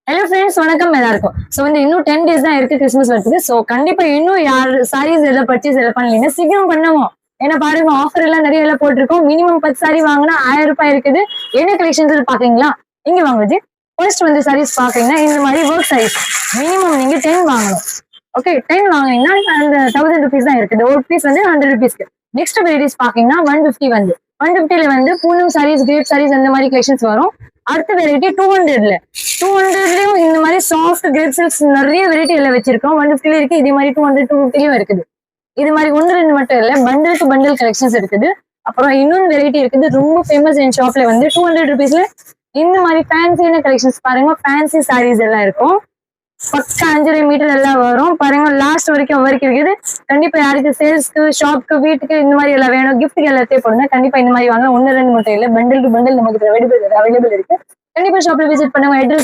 Hello friends, வணக்கம் எல்லாருக்கும். So வந்து இன்னும் 10 days தான் இருக்கு கிறிஸ்மஸ் வரதுக்கு. ஸோ கண்டிப்பா இன்னும் யார் சாரீஸ் எல்லாம் பர்ச்சேஸ் எல்லாம் பண்ணலீங்க, சீக்கிரம் பண்ணுவோம். ஏன்னா பாருங்க, ஆஃபர் எல்லாம் நிறைய எல்லாம் போட்டிருக்கோம். மினிமம் 10 சாரி வாங்கினா 1000 ரூபாய் இருக்குது. என்ன கலெக்ஷன்ஸ் பாக்கீங்களா? இங்க வாங்க விஜய். ஃபர்ஸ்ட் வந்து சாரீஸ் பாக்கீங்கன்னா இந்த மாதிரி ஒர்க் சாரீஸ் மினிமம் நீங்க 10 வாங்கணும். ஓகே, 10 வாங்கினீங்கன்னா அந்த 1000 rupees தான் இருக்குது. ஒரு பீஸ் வந்து 100 rupeesக்கு. நெக்ஸ்ட் வெரைட்டிஸ் பாக்கீங்கன்னா 150 வந்து 150ல வந்து பூனம் சாரீஸ், கிரேப் சாரீஸ் அந்த மாதிரி கலெக்ஷன்ஸ் வரும். அடுத்த வெரைட்டி 200ல 200லயும் இந்த மாதிரி சாஃப்ட் கிரேப் சில்க்ஸ் நிறைய வெரைட்டி எல்லாம் வச்சிருக்கோம். 150ல இருக்கு, இதே மாதிரி 200 250லயும் இருக்குது. இது மாதிரி ஒன்று ரெண்டு மட்டும் இல்ல, பண்டில் டு பண்டில் கலெக்ஷன்ஸ் இருக்குது. அப்புறம் இன்னொன்று வெரைட்டி இருக்குது, ரொம்ப ஃபேமஸ் என் ஷாப்ல வந்து 200 rupeesல இந்த மாதிரி ஃபேன்சியான கலெக்ஷன்ஸ் பாருங்க. ஃபேன்சி சாரீஸ் எல்லாம் இருக்கும். பக்கா 5.5 மீட்டர் எல்லாம் வரும் பாருங்க. லாஸ்ட் வரைக்கும் இருக்குது. கண்டிப்பா யாருக்கு சேல்ஸ்க்கு, ஷாப்க்கு, வீட்டுக்கு இந்த மாதிரி எல்லாம் வேணும், கிஃப்ட்டுக்கு எல்லாத்தையும் போடுங்க. கண்டிப்பா இந்த மாதிரி வாங்க. ஒன்று ரெண்டு மட்டும் இல்ல, பண்டில் டு பண்டில் நமக்கு அவைலபிள் இருக்கு. கண்டிப்பா ஷாப்ல விசிட் பண்ணுங்க. அட்ரஸ்